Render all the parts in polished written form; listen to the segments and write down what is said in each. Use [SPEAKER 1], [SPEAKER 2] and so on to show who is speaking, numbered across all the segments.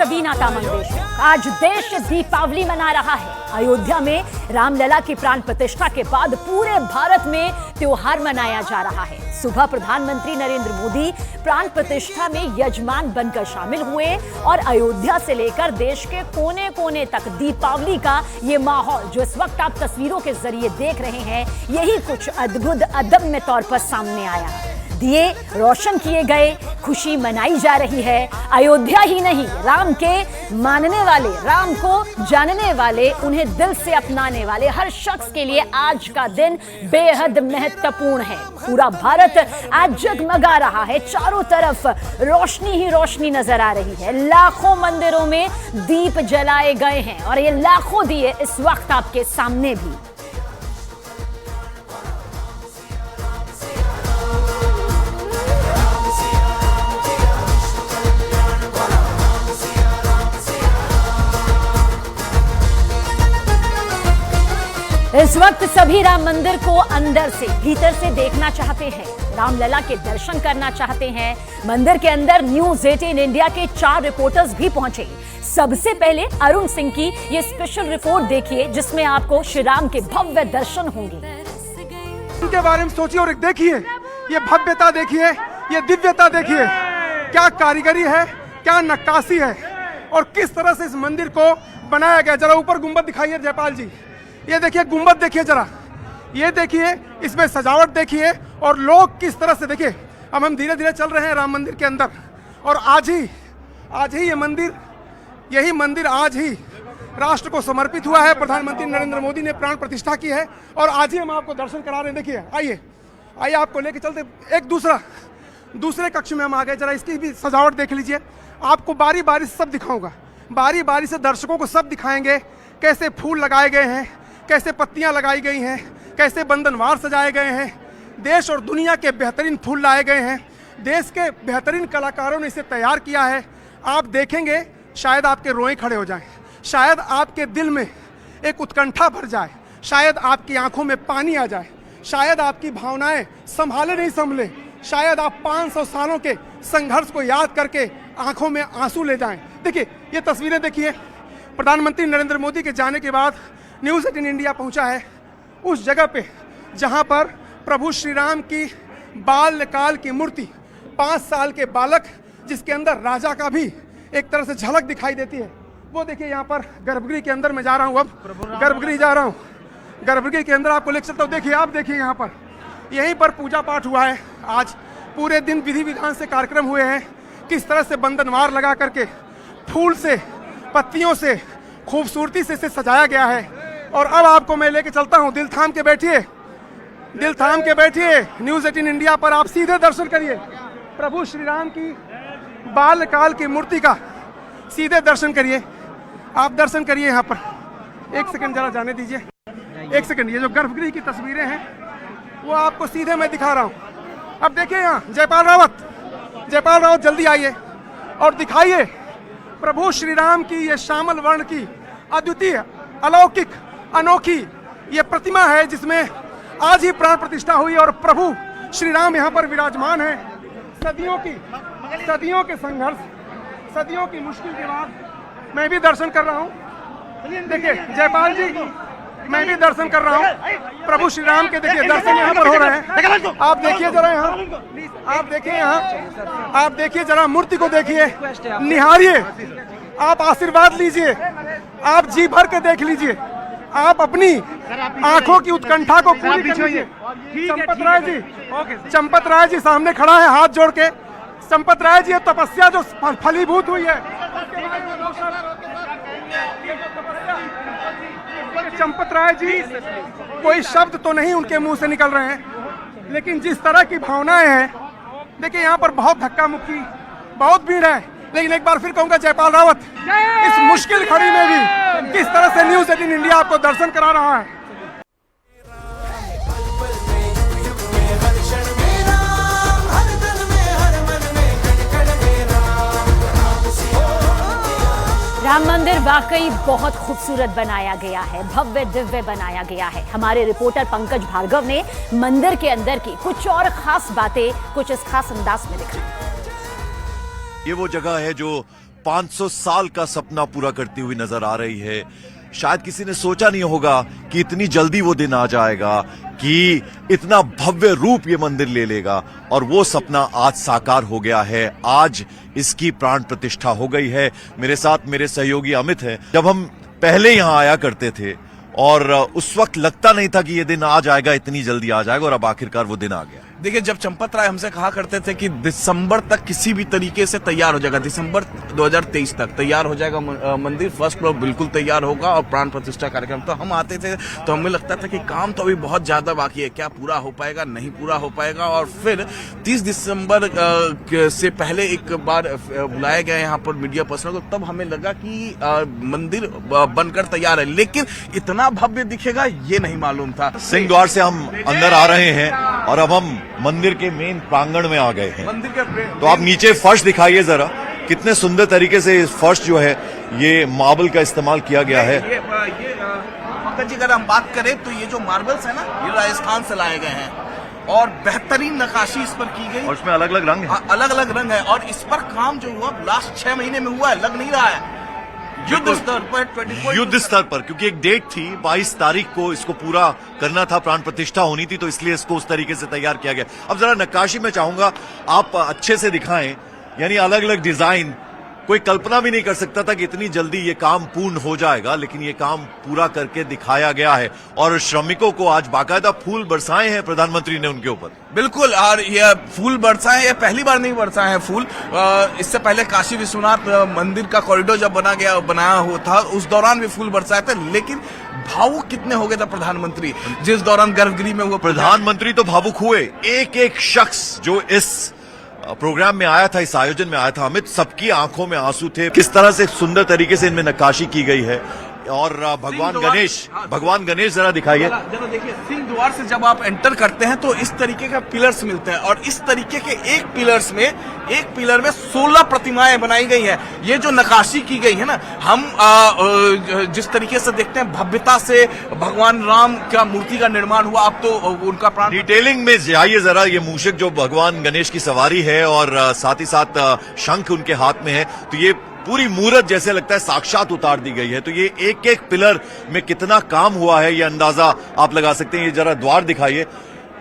[SPEAKER 1] सबीना का मंदेश। आज देश दीपावली मना रहा है। अयोध्या में रामलला की प्राण प्रतिष्ठा के बाद पूरे भारत में त्योहार मनाया जा रहा है। सुबह प्रधानमंत्री नरेंद्र मोदी प्राण प्रतिष्ठा में यजमान बनकर शामिल हुए और अयोध्या से लेकर देश के कोने कोने तक दीपावली का ये माहौल जो इस वक्त आप तस्वीरों के जरिए देख रहे हैं, यही कुछ अद्भुत अदम्य तौर पर सामने आया। दिए रोशन किए गए, खुशी मनाई जा रही है। अयोध्या ही नहीं, राम के मानने वाले, राम को जानने वाले, उन्हें दिल से अपनाने वाले हर शख्स के लिए आज का दिन बेहद महत्वपूर्ण है। पूरा भारत आज जगमगा रहा है, चारों तरफ रोशनी ही रोशनी नजर आ रही है। लाखों मंदिरों में दीप जलाए गए हैं और ये लाखों दिए इस वक्त आपके सामने भी। इस वक्त सभी राम मंदिर को अंदर से, भीतर से देखना चाहते हैं, रामलला के दर्शन करना चाहते हैं। मंदिर के अंदर न्यूज़ 18 इंडिया के 4 रिपोर्टर्स भी पहुंचे। सबसे पहले अरुण सिंह की ये स्पेशल रिपोर्ट देखिए, जिसमें आपको श्री राम के भव्य दर्शन होंगे।
[SPEAKER 2] इनके बारे में सोचिए और देखिए, ये भव्यता देखिए, ये दिव्यता देखिए, क्या कारीगरी है, क्या नक्काशी है और किस तरह से इस मंदिर को बनाया गया। जरा ऊपर गुंबद दिखाइए जयपाल जी, ये देखिए गुंबद देखिए, जरा ये देखिए, इसमें सजावट देखिए और लोग किस तरह से, देखिए अब हम धीरे धीरे चल रहे हैं राम मंदिर के अंदर और आज ही ये मंदिर, यही मंदिर आज ही राष्ट्र को समर्पित हुआ है। प्रधानमंत्री नरेंद्र मोदी ने प्राण प्रतिष्ठा की है और आज ही हम आपको दर्शन करा रहे हैं। देखिए, आइए आपको लेके चलते। एक दूसरे कक्ष में हम आ गए, जरा इसकी भी सजावट देख लीजिए। आपको बारी बारी से सब दिखाऊंगा, बारी बारी से दर्शकों को सब दिखाएंगे, कैसे फूल लगाए गए हैं, कैसे पत्तियां लगाई गई हैं, कैसे बंधनवार सजाए गए हैं। देश और दुनिया के बेहतरीन फूल लाए गए हैं, देश के बेहतरीन कलाकारों ने इसे तैयार किया है। आप देखेंगे शायद आपके रोए खड़े हो जाएं, शायद आपके दिल में एक उत्कंठा भर जाए, शायद आपकी आंखों में पानी आ जाए, शायद आपकी भावनाएं संभाले नहीं संभले, शायद आप 500 सालों के संघर्ष को याद करके आंखों में आंसू ले जाएं। देखिए ये तस्वीरें देखिए, प्रधानमंत्री नरेंद्र मोदी के जाने के बाद न्यूज़ 18 इंडिया पहुंचा है उस जगह पे जहां पर प्रभु श्री राम की बाल्यकाल की मूर्ति, 5 साल के बालक जिसके अंदर राजा का भी एक तरह से झलक दिखाई देती है, वो देखिए। यहाँ पर गर्भगृह के अंदर मैं जा रहा हूँ, अब गर्भगृह जा रहा हूँ, गर्भगृह के अंदर आपको ले चलता हूँ। देखिए, आप देखिए यहाँ पर, यहीं पर पूजा पाठ हुआ है। आज पूरे दिन विधि विधान से कार्यक्रम हुए हैं, किस तरह से बंधनवार लगा करके फूल से, पत्तियों से खूबसूरती से इसे सजाया गया है। और अब आपको मैं लेके चलता हूँ, दिल थाम के बैठिए, दिल थाम के बैठिए। न्यूज़ 18 इंडिया पर आप सीधे दर्शन करिए प्रभु श्री राम की बाल्यकाल की मूर्ति का, सीधे दर्शन करिए। आप दर्शन करिए यहाँ पर। एक सेकंड जरा जाने दीजिए, एक सेकंड। ये जो गर्भगृह की तस्वीरें हैं वो आपको सीधे मैं दिखा रहा हूँ। अब देखिए यहाँ जयपाल रावत जल्दी आइए और दिखाइए प्रभु श्री राम की ये श्यामल वर्ण की अद्वितीय, अलौकिक, अनोखी ये प्रतिमा है जिसमें आज ही प्राण प्रतिष्ठा हुई और प्रभु श्री राम यहाँ पर विराजमान है। सदियों के संघर्ष, सदियों की मुश्किल के बाद मैं भी दर्शन कर रहा हूँ। देखिए जयपाल जी, मैं भी दर्शन कर रहा हूँ प्रभु श्री राम के। देखिए दर्शन यहाँ पर हो रहे हैं। आप देखिए जरा यहाँ, आप देखिए जरा मूर्ति को देखिए, निहारिए, आप आशीर्वाद लीजिए, आप जी भर के देख लीजिए, आप अपनी आंखों की उत्कंठा को पूरी कीजिए। चंपत राय जी सामने खड़ा है हाथ जोड़ के। चंपत राय जी, तपस्या जो फलीभूत हुई है, चंपत राय जी, कोई शब्द तो नहीं उनके मुंह से निकल रहे हैं, लेकिन जिस तरह की भावनाएं हैं, देखिए यहाँ पर बहुत धक्का मुक्की, बहुत भीड़ है। लेकिन एक बार फिर कहूंगा जयपाल रावत इस मुश्किल घड़ी में भी किस तरह से न्यूज़ 18 इंडिया आपको दर्शन करा रहा है।
[SPEAKER 1] राम मंदिर वाकई बहुत खूबसूरत बनाया गया है, भव्य दिव्य बनाया गया है। हमारे रिपोर्टर पंकज भार्गव ने मंदिर के अंदर की कुछ और खास बातें कुछ इस खास अंदाज में दिखाई।
[SPEAKER 3] ये वो जगह है जो 500 साल का सपना पूरा करती हुई नजर आ रही है। शायद किसी ने सोचा नहीं होगा कि इतनी जल्दी वो दिन आ जाएगा कि इतना भव्य रूप ये मंदिर ले लेगा, और वो सपना आज साकार हो गया है। आज इसकी प्राण प्रतिष्ठा हो गई है। मेरे साथ मेरे सहयोगी अमित हैं। जब हम पहले यहां आया करते थे और उस वक्त लगता नहीं था कि ये दिन आ जाएगा, इतनी जल्दी आ जाएगा, और अब आखिरकार वो दिन आ गया।
[SPEAKER 4] देखिए, जब चंपत राय हमसे कहा करते थे कि दिसंबर तक किसी भी तरीके से तैयार हो जाएगा, दिसंबर 2023 तक तैयार हो जाएगा मंदिर, फर्स्ट फ्लोर बिल्कुल तैयार होगा और प्राण प्रतिष्ठा कार्यक्रम, तो हम आते थे तो हमें लगता था कि काम तो अभी बहुत ज्यादा बाकी है, क्या पूरा हो पाएगा, नहीं पूरा हो पाएगा। और फिर 30 दिसंबर से पहले एक बार बुलाया गया यहाँ पर मीडिया पर्सनल को, तब हमें लगा कि मंदिर बनकर तैयार है, लेकिन इतना भव्य दिखेगा ये नहीं मालूम था।
[SPEAKER 3] सिंह द्वार से हम अंदर आ रहे हैं और अब हम मंदिर के मेन प्रांगण में आ गए हैं।
[SPEAKER 4] मंदिर के
[SPEAKER 3] तो आप नीचे फर्श दिखाइए जरा, कितने सुंदर तरीके से इस फर्श जो है ये मार्बल का इस्तेमाल किया गया है।
[SPEAKER 4] ये पंकज जी, अगर हम बात करें तो ये जो मार्बल्स है ना, ये राजस्थान से लाए गए हैं और बेहतरीन नक्काशी इस पर की गई,
[SPEAKER 3] और इसमें अलग अलग रंग है।
[SPEAKER 4] अलग अलग रंग है, और इस पर काम जो हुआ लास्ट 6 महीने में हुआ है, लग नहीं रहा है। युद्ध स्तर पर 24
[SPEAKER 3] युद्ध स्तर पर, क्योंकि एक डेट थी 22 तारीख को इसको पूरा करना था, प्राण प्रतिष्ठा होनी थी, तो इसलिए इसको उस तरीके से तैयार किया गया। अब जरा नक्काशी में चाहूंगा आप अच्छे से दिखाएं, यानी अलग अलग डिजाइन। कोई कल्पना भी नहीं कर सकता था कि इतनी जल्दी ये काम पूर्ण हो जाएगा, लेकिन ये काम पूरा करके दिखाया गया है। और श्रमिकों को आज बाकायदा फूल बरसाए हैं प्रधानमंत्री ने उनके ऊपर।
[SPEAKER 4] बिल्कुल, और ये फूल बरसाए, ये पहली बार नहीं बरसाए हैं फूल। इससे पहले काशी विश्वनाथ मंदिर का कॉरिडोर जब बनाया हुआ था, उस दौरान भी फूल बरसाए थे, लेकिन भावुक कितने हो गए थे प्रधानमंत्री जिस दौरान गर्भगृह में हुआ।
[SPEAKER 3] प्रधानमंत्री तो भावुक हुए। एक एक शख्स जो इस प्रोग्राम में आया था, इस आयोजन में आया था, अमित, सबकी आंखों में आंसू थे। किस तरह से सुंदर तरीके से इनमें नक्काशी की गई है। और भगवान गणेश जरा दिखाइए।
[SPEAKER 4] जरा देखिए, सिंह द्वार से जब आप एंटर करते हैं तो इस तरीके का पिलर्स मिलते हैं, और इस तरीके के एक पिलर में 16 प्रतिमाएं बनाई गई हैं। ये जो नक्काशी की गई है ना, हम जिस तरीके से देखते हैं भव्यता से भगवान राम का मूर्ति का निर्माण हुआ, अब तो उनका प्राण।
[SPEAKER 3] डिटेलिंग में जाइए जरा। ये मूषक जो भगवान गणेश की सवारी है और साथ ही साथ शंख उनके हाथ में है, तो ये पूरी मूर्त जैसे लगता है साक्षात उतार दी गई है। तो ये एक एक पिलर में कितना काम हुआ है, ये अंदाजा आप लगा सकते हैं। ये जरा द्वार दिखाइए,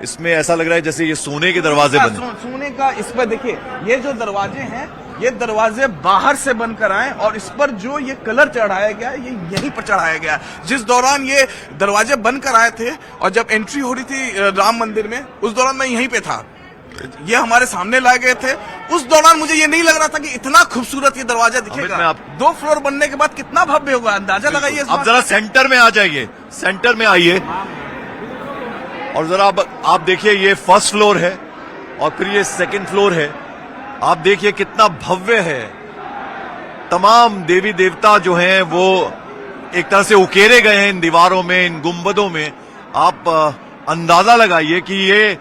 [SPEAKER 3] इसमें ऐसा लग रहा है जैसे ये सोने के दरवाजे बने।
[SPEAKER 4] सोने का, इस पर देखिए, ये जो दरवाजे हैं, ये दरवाजे बाहर से बनकर आए, और इस पर जो ये कलर चढ़ाया गया ये यहीं पर चढ़ाया गया। जिस दौरान ये दरवाजे बनकर आए थे और जब एंट्री हो रही थी राम मंदिर में, उस दौरान मैं यहीं पे था, ये हमारे सामने लाए गए थे। उस दौरान मुझे ये नहीं लग रहा था कि इतना खूबसूरत ये दरवाजा दिखेगा। 2 फ्लोर बनने के बाद कितना भव्य होगा, अंदाजा लगाइए।
[SPEAKER 3] अब जरा सेंटर में आ जाइए, सेंटर में आइए, और जरा आप देखिए, ये फर्स्ट फ्लोर है और फिर ये सेकंड फ्लोर है। आप देखिए कितना भव्य है। तमाम देवी देवता जो हैं वो एक तरह से उकेरे गए हैं इन दीवारों में, इन गुंबदों में। आप अंदाजा लगाइए कि ये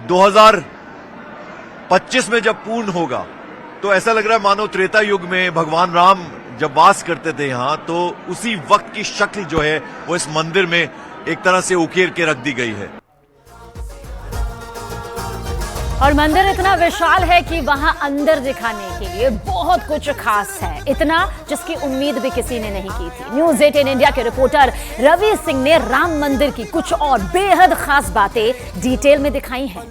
[SPEAKER 3] 2025 में जब पूर्ण होगा तो ऐसा लग रहा है मानो त्रेता युग में भगवान राम जब वास करते थे यहाँ, तो उसी वक्त की शक्ल जो है वो इस मंदिर में एक तरह से उकेर के रख दी गई है।
[SPEAKER 1] और मंदिर इतना विशाल है कि वहां अंदर दिखाने के लिए बहुत कुछ खास है, इतना जिसकी उम्मीद भी किसी ने नहीं की थी। न्यूज़ 18 इंडिया के रिपोर्टर रवि सिंह ने राम मंदिर की कुछ और बेहद खास बातें डिटेल में दिखाई हैं।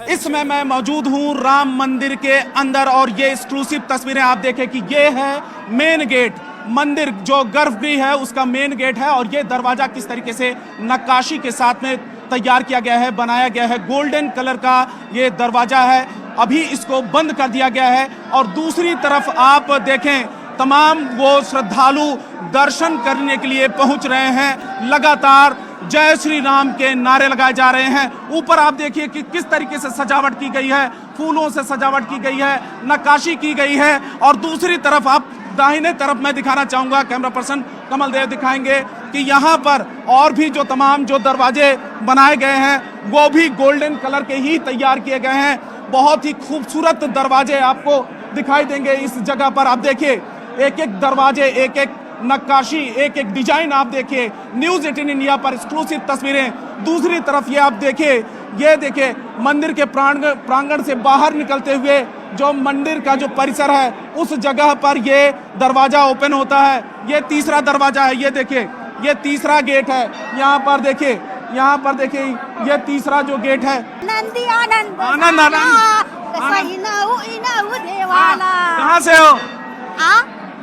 [SPEAKER 5] इस समय मैं मौजूद हूं राम मंदिर के अंदर, और ये एक्सक्लूसिव तस्वीरें आप देखें कि ये है मेन गेट। मंदिर जो गर्भगृह है उसका मेन गेट है, और ये दरवाजा किस तरीके से नक्काशी के साथ में तैयार किया गया है, बनाया गया है। गोल्डन कलर का ये दरवाजा है, अभी इसको बंद कर दिया गया है। और दूसरी तरफ आप देखें, तमाम वो श्रद्धालु दर्शन करने के लिए पहुंच रहे हैं। लगातार जय श्री राम के नारे लगाए जा रहे हैं। ऊपर आप देखिए कि किस तरीके से सजावट की गई है, फूलों से सजावट की गई है, नक्काशी की गई है। और दूसरी तरफ आप दाहिने तरफ मैं दिखाना चाहूंगा, कैमरा पर्सन कमल देव दिखाएंगे कि यहाँ पर और भी जो तमाम जो दरवाजे बनाए गए हैं वो भी गोल्डन कलर के ही तैयार किए गए हैं। बहुत ही खूबसूरत दरवाजे आपको दिखाई देंगे इस जगह पर। आप देखिए, एक एक दरवाजे, एक एक नक्काशी, एक एक डिजाइन आप देखिए। न्यूज़ 18 इंडिया पर एक्सक्लूसिव तस्वीरें। दूसरी तरफ ये आप देखिए, ये देखिए मंदिर के प्रांगण से बाहर निकलते हुए जो मंदिर का जो परिसर है उस जगह पर ये दरवाजा ओपन होता है। ये तीसरा दरवाजा है, ये देखिए, ये तीसरा गेट है। यहाँ पर देखिए, यहाँ पर देखिए, ये तीसरा जो गेट है।
[SPEAKER 6] आनंदी आनंद
[SPEAKER 5] आनंद आनंद
[SPEAKER 6] देवाला।
[SPEAKER 5] कहाँ से हो?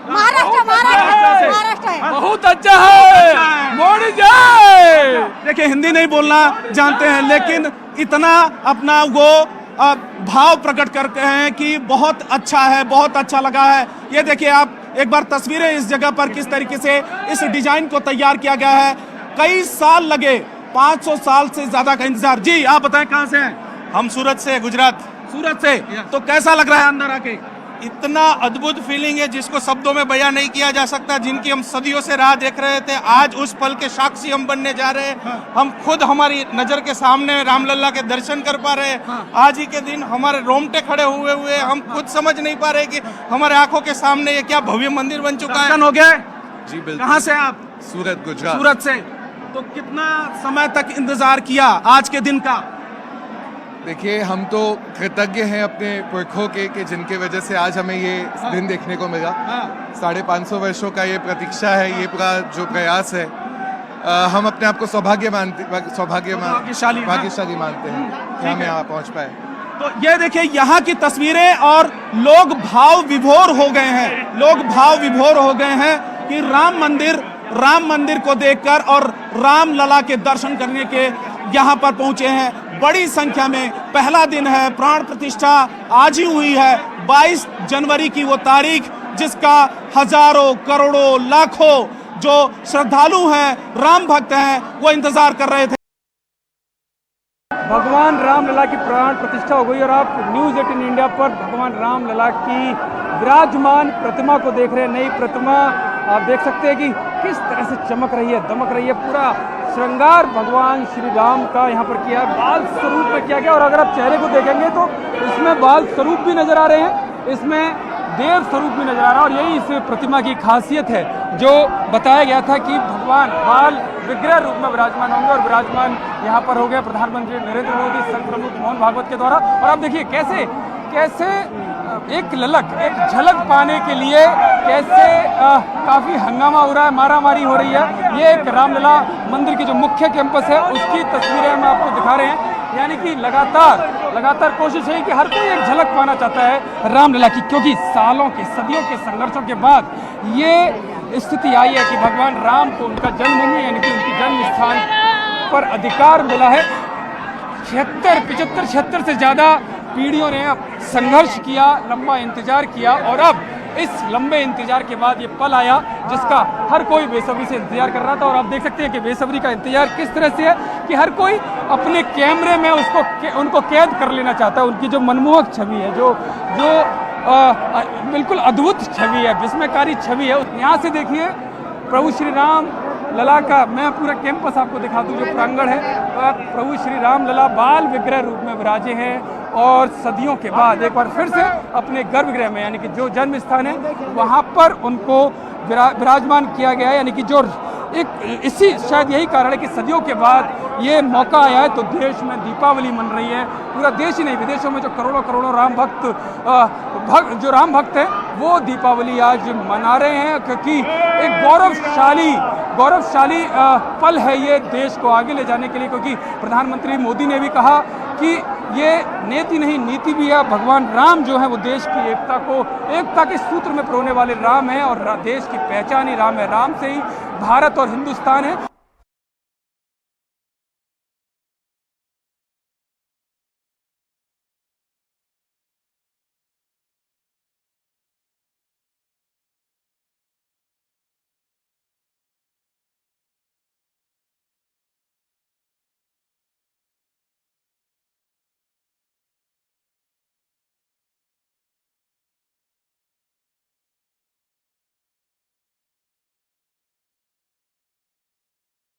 [SPEAKER 6] महाराष्ट्र, महाराष्ट्र, महाराष्ट्र है।
[SPEAKER 5] बहुत अच्छा है, मोदी जय। देखिए, हिंदी नहीं बोलना जानते हैं, लेकिन इतना अपना वो भाव प्रकट करते हैं कि बहुत अच्छा है, बहुत अच्छा लगा है। ये देखिए आप एक बार तस्वीरें इस जगह पर किस तरीके से इस डिजाइन को तैयार किया गया है। कई साल लगे, 500 साल से ज्यादा का इंतजार। जी आप बताएं कहाँ से हैं?
[SPEAKER 7] हम सूरत से, गुजरात।
[SPEAKER 5] सूरत से। तो कैसा लग रहा है अंदर आके?
[SPEAKER 7] इतना अद्भुत फीलिंग है जिसको शब्दों में बयां नहीं किया जा सकता, जिनकी हम सदियों से राह देख रहे थे। आज उस पल के साक्षी हम बनने जा रहे हैं। हम खुद हमारी नजर के सामने रामलला के दर्शन कर पा रहे हैं। आज ही के दिन हमारे रोंगटे खड़े हुए हम खुद समझ नहीं पा रहे कि हमारे आंखों के सामने ये क्या भव्य मंदिर बन चुका है।
[SPEAKER 5] दर्शन हो गया?
[SPEAKER 7] जी बिल्कुल।
[SPEAKER 5] कहाँ से आप?
[SPEAKER 7] सूरत, गुजरात।
[SPEAKER 5] सूरत से। तो कितना समय तक इंतजार किया आज के दिन का?
[SPEAKER 8] देखिए, हम तो कृतज्ञ हैं अपने पुरखों के जिनके वजह से आज हमें ये दिन देखने को मिला। 550 वर्षों का ये प्रतीक्षा है, ये पूरा जो प्रयास है। हम अपने आप को भाग्यशाली मानते हैं कि हम यहाँ पहुँच पाए।
[SPEAKER 5] तो ये देखिए यहाँ की तस्वीरें, और लोग भाव विभोर हो गए हैं। लोग भाव विभोर हो गए हैं कि राम मंदिर को देखकर और रामलला के दर्शन करने के यहाँ पर पहुंचे हैं। बड़ी संख्या में, पहला दिन है, प्राण प्रतिष्ठा आज ही हुई है। 22 जनवरी की वो तारीख जिसका हजारों, करोड़ों, लाखों जो श्रद्धालु हैं, राम भक्त हैं, वो इंतजार कर रहे थे।
[SPEAKER 9] भगवान रामलला की प्राण प्रतिष्ठा हो गई और आप न्यूज़ 18 इंडिया पर भगवान रामलला की विराजमान प्रतिमा को देख रहे हैं। नई प्रतिमा आप देख सकते हैं कि किस तरह से चमक रही है, दमक रही है। पूरा श्रृंगार भगवान श्री राम का यहाँ पर किया है, बाल स्वरूप में किया गया। और अगर आप चेहरे को देखेंगे तो इसमें बाल स्वरूप भी नजर आ रहे हैं, इसमें देव स्वरूप भी नजर आ रहा है। और यही इस प्रतिमा की खासियत है, जो बताया गया था कि भगवान बाल विग्रह रूप में विराजमान होंगे। और विराजमान यहाँ पर हो गए प्रधानमंत्री नरेंद्र मोदी, संघ प्रमुख मोहन भागवत के द्वारा। और आप देखिए कैसे कैसे एक झलक पाने के लिए कैसे काफ़ी हंगामा हो रहा है, मारामारी हो रही है। ये एक रामलला मंदिर की जो मुख्य कैंपस है उसकी तस्वीरें हम आपको दिखा रहे हैं। यानी कि लगातार कोशिश है कि हर कोई एक झलक पाना चाहता है रामलला की, क्योंकि सालों के, सदियों के संघर्षों के बाद ये स्थिति आई है कि भगवान राम को उनका जन्मभूमि यानी कि उनकी जन्म स्थान पर अधिकार मिला है। 76 से ज़्यादा पीढ़ियों ने संघर्ष किया, लंबा इंतजार किया, और अब इस लंबे इंतजार के बाद ये पल आया जिसका हर कोई बेसब्री से इंतजार कर रहा था। और आप देख सकते हैं कि बेसब्री का इंतजार किस तरह से है कि हर कोई अपने कैमरे में उनको कैद कर लेना चाहता है। उनकी जो मनमोहक छवि है, जो बिल्कुल अद्भुत छवि है, विस्मयकारी छवि है। यहाँ से देखिए प्रभु श्री राम लला का, मैं पूरा कैंपस आपको दिखा दूं, जो प्रांगण है, प्रभु श्री राम लला बाल विग्रह रूप में विराजे हैं। और सदियों के बाद एक बार फिर से अपने गर्भगृह में, यानी कि जो जन्म स्थान है वहाँ पर उनको विराजमान किया गया है। यानी कि जो एक इसी शायद यही कारण है कि सदियों के बाद ये मौका आया है। तो देश में दीपावली मन रही है, पूरा देश ही नहीं, विदेशों में जो करोड़ों राम जो राम भक्त हैं वो दीपावली आज मना रहे हैं, क्योंकि एक गौरवशाली पल है ये देश को आगे ले जाने के लिए। क्योंकि प्रधानमंत्री मोदी ने भी कहा कि ये नेति नहीं, नीति भी है। भगवान राम जो है वो देश की एकता के सूत्र में पिरोने वाले राम हैं, और देश की पहचान ही राम है। राम से ही भारत और हिंदुस्तान है।